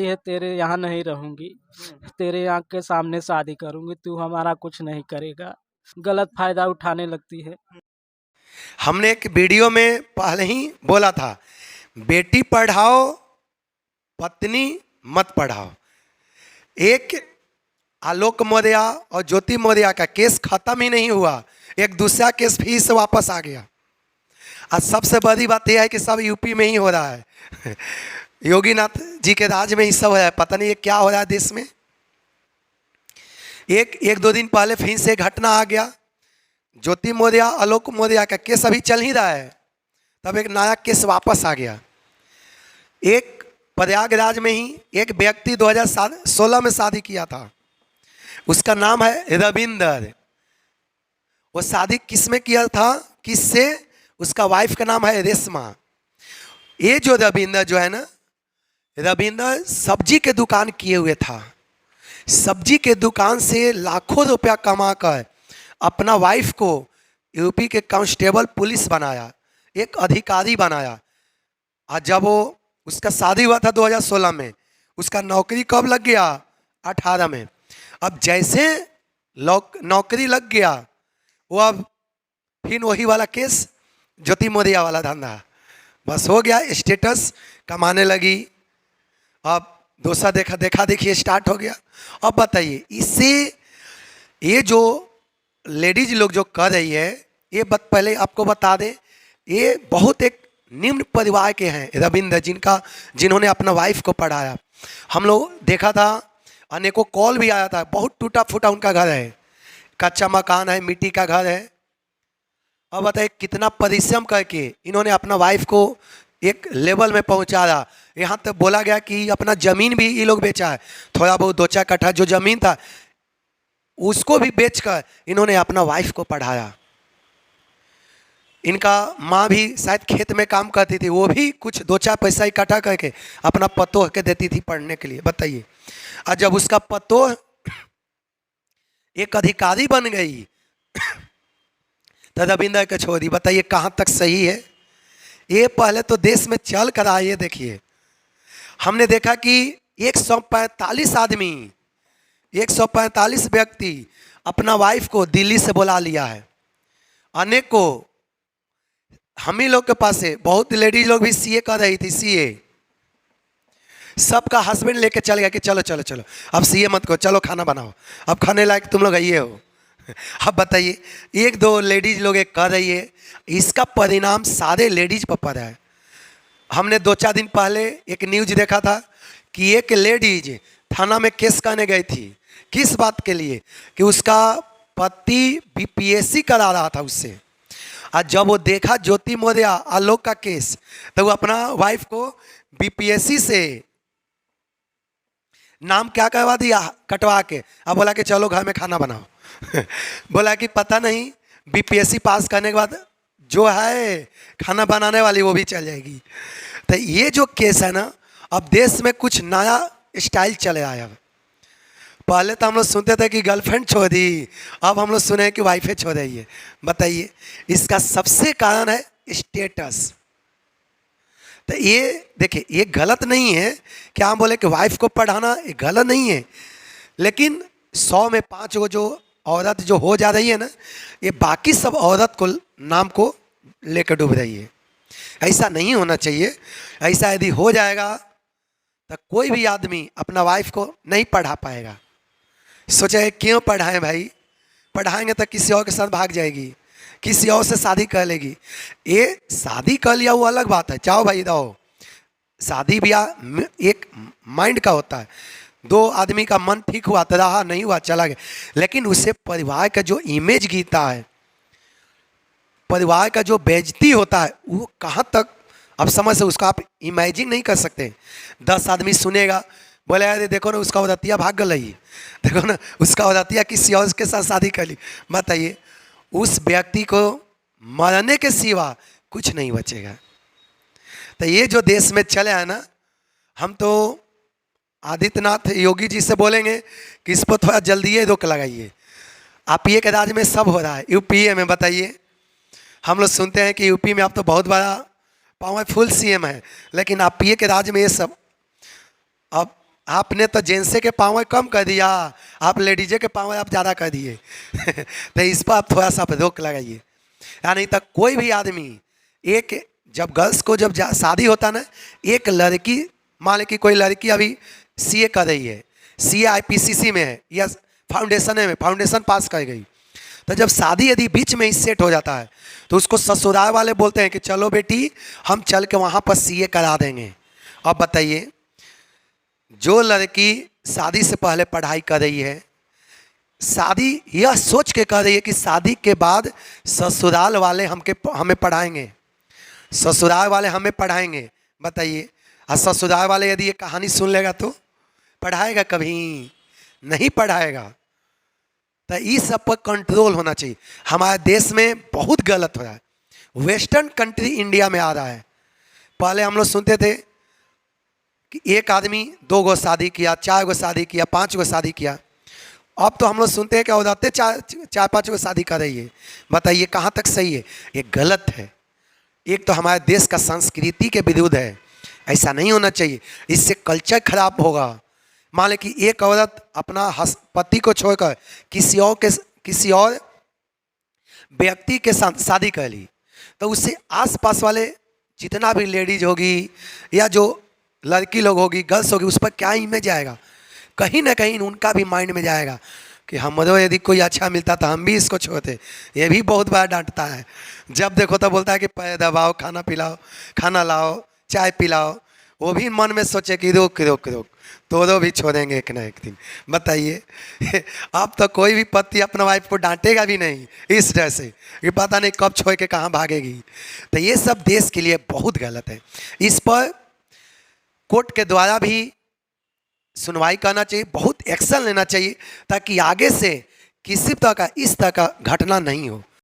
गई है, तेरे यहाँ नहीं रहूंगी, तेरे यहाँ के सामने शादी करूंगी, तू हमारा कुछ नहीं करेगा। गलत फायदा उठाने लगती है। हमने एक वीडियो में पहले ही बोला था, बेटी पढ़ाओ पत्नी मत पढ़ाओ। एक आलोक मौर्य और ज्योति मौर्य का केस खत्म ही नहीं हुआ, एक दूसरा केस फिर से वापस आ गया। और सबसे बड़ी बात यह है कि सब यूपी में ही हो रहा है। योगीनाथ जी के राज में ही सब हो रहा है। पता नहीं ये क्या हो रहा है देश में। एक दो दिन पहले फिर से घटना आ गया। ज्योति मौर्य आलोक मौर्य का केस अभी चल ही रहा है, तब एक नया केस वापस आ गया। एक प्रयागराज में ही एक व्यक्ति 2016 में शादी किया था, उसका नाम है रविंदर। वो शादी किस में किया था, किससे? उसका वाइफ का नाम है रेशमा। ये जो रविंदर जो है ना, रविंदर सब्जी के दुकान किए हुए था। सब्जी के दुकान से लाखों रुपया कमाकर अपना वाइफ को यूपी के कांस्टेबल पुलिस बनाया, एक अधिकारी बनाया। और जब वो उसका शादी हुआ था 2016 में, उसका नौकरी कब लग गया? 18 में। अब जैसे नौकरी लग गया, वो अब फिर वही वाला केस, ज्योति मौर्य वाला धंधा, बस हो गया। स्टेटस कमाने लगी, अब दूसरा देखा देखिए स्टार्ट हो गया। अब बताइए, इससे ये जो लेडीज लोग जो कर रही है, ये पहले आपको बता दें, ये बहुत एक निम्न परिवार के हैं रविंद्र, जिन्होंने अपना वाइफ को पढ़ाया। हम लोग देखा था, अनेकों कॉल भी आया था। बहुत टूटा फूटा उनका घर है, कच्चा मकान है, मिट्टी का घर है। अब बताइए कितना परिश्रम करके इन्होंने अपना वाइफ को एक लेवल में पहुंचाया। यहाँ तक बोला गया कि अपना ज़मीन भी ये लोग बेचा है, थोड़ा बहुत 2-4 कट्ठा जो ज़मीन था उसको भी बेचकर इन्होंने अपना वाइफ को पढ़ाया। इनका माँ भी शायद खेत में काम करती थी, वो भी कुछ 2-4 पैसा इकट्ठा करके अपना पतोह के देती थी पढ़ने के लिए। बताइए, और जब उसका पतोह एक अधिकारी बन गई तो रविंद्र के छोड़ी। बताइए कहाँ तक सही है? ये पहले तो देश में चल कर आइए। देखिए, हमने देखा कि 145 आदमी, 145 व्यक्ति अपना वाइफ को दिल्ली से बुला लिया है। अनेकों हम ही लोग के पास है, बहुत लेडीज लोग भी सीए कर रही थी, सीए। सबका हस्बैंड लेके चल गया कि चलो चलो चलो अब सीए मत करो, चलो खाना बनाओ, अब खाने लायक तुम लोग आइए हो। अब बताइए, एक दो लेडीज लोग एक कर रही है, इसका परिणाम सारे लेडीज पर पड़ा है। हमने 2-4 दिन पहले एक न्यूज देखा था कि एक लेडीज थाना में केस करने गई थी। किस बात के लिए? कि उसका पति बीपीएससी करा रहा था उससे। और जब वो देखा ज्योति मौर्य आलोक का केस, तो वो अपना वाइफ को बीपीएससी से नाम क्या करवा दिया, कटवा के। अब बोला कि चलो घर में खाना बनाओ। बोला कि पता नहीं बीपीएससी पास करने के बाद जो है खाना बनाने वाली वो भी चल जाएगी। तो ये जो केस है ना, अब देश में कुछ नया स्टाइल चले आया। पहले तो हम लोग सुनते थे कि गर्लफ्रेंड छोड़ दी, अब हम लोग सुने कि वाइफे छोड़ रही है। बताइए, इसका सबसे कारण है स्टेटस। तो ये देखिए, ये गलत नहीं है कि हम बोले कि वाइफ को पढ़ाना, ये गलत नहीं है। लेकिन 100 में 5 वो जो औरत जो हो जा रही है ना, ये बाकी सब औरत को नाम को लेकर डूब रही है। ऐसा नहीं होना चाहिए। ऐसा यदि हो जाएगा तो कोई भी आदमी अपना वाइफ को नहीं पढ़ा पाएगा। सोचे क्यों पढ़ाएं भाई, पढ़ाएंगे तो किसी और के साथ भाग जाएगी, किसी और से शादी कर लेगी। ये शादी कर लिया वो अलग बात है, चाहो भाई रहो। शादी ब्याह एक माइंड का होता है, 2 आदमी का मन ठीक हुआ तो रहा, नहीं हुआ चला गया। लेकिन उससे परिवार का जो इमेज गिरता है, परिवार का जो बेइज्जती होता है, वो कहाँ तक अब समझ से उसका आप इमेजिन नहीं कर सकते। 10 आदमी सुनेगा, बोले अरे देखो ना उसका औरतिया भाग गई, देखो ना उसका औरतिया किसी और के साथ शादी कर ली। बताइए, उस व्यक्ति को मरने के सिवा कुछ नहीं बचेगा। तो ये जो देश में चले है ना, हम तो आदित्यनाथ योगी जी से बोलेंगे कि इस पर थोड़ा जल्दी रोक लगाइए। आप ये के राज्य में सब हो रहा है, यूपीए में। बताइए, हम लोग सुनते हैं कि यूपी में आप तो बहुत बड़ा पावरफुल सीएम है, लेकिन आप ये के राज्य में ये सब। अब आपने तो जेंट्स के पाँव कम कर दिया, आप लेडीजे के पाँव आप ज़्यादा कर दिए। तो इस पर आप थोड़ा सा रोक लगाइए। यानी तक कोई भी आदमी एक, जब गर्ल्स को जब शादी होता ना, एक लड़की, मान ली कि कोई लड़की अभी सीए कर रही है, सीए आईपीसीसी में है या फाउंडेशन में फाउंडेशन पास कर गई, तो जब शादी यदि बीच में ही सेट हो जाता है तो उसको ससुराल वाले बोलते हैं कि चलो बेटी हम चल के वहाँ पर सीए करा देंगे। अब बताइए, जो लड़की शादी से पहले पढ़ाई कर रही है, शादी यह सोच के कर रही है कि शादी के बाद ससुराल वाले हमें पढ़ाएंगे, ससुराल वाले हमें पढ़ाएंगे, बताइए, और ससुराल वाले यदि ये कहानी सुन लेगा तो पढ़ाएगा? कभी नहीं पढ़ाएगा। तो इस सब पर कंट्रोल होना चाहिए। हमारे देश में बहुत गलत हो रहा है, वेस्टर्न कंट्री इंडिया में आ रहा है। पहले हम लोग सुनते थे कि एक आदमी 2 गो शादी किया, 4 गो शादी किया, 5 गो शादी किया। अब तो हम लोग सुनते हैं कि औरतें 4-5 गो शादी कर रही है। बताइए कहाँ तक सही है? ये गलत है। एक तो हमारे देश का संस्कृति के विरुद्ध है, ऐसा नहीं होना चाहिए, इससे कल्चर खराब होगा। मान लें कि एक औरत अपना पति को छोड़कर किसी और व्यक्ति के साथ शादी कर ली, तो उससे आसपास वाले जितना भी लेडीज होगी या जो लड़की लोग होगी, गर्ल्स होगी, उस पर क्या इमेज आएगा? कहीं ना कहीं उनका भी माइंड में जाएगा कि हमको यदि कोई अच्छा मिलता तो हम भी इसको छोड़ते। ये भी बहुत बार डांटता है, जब देखो तो बोलता है कि पैर दबाओ, खाना पिलाओ, खाना लाओ, चाय पिलाओ। वो भी मन में सोचे कि रोक रोक रोक, तो भी छोड़ेंगे एक ना एक दिन। बताइए अब तो कोई भी पति अपना वाइफ को डांटेगा भी नहीं इस डर से कि पता नहीं कब छोड़ के कहाँ भागेगी। तो ये सब देश के लिए बहुत गलत है। इस पर कोर्ट के द्वारा भी सुनवाई करना चाहिए, बहुत एक्शन लेना चाहिए, ताकि आगे से किसी तरह का इस तरह का घटना नहीं हो।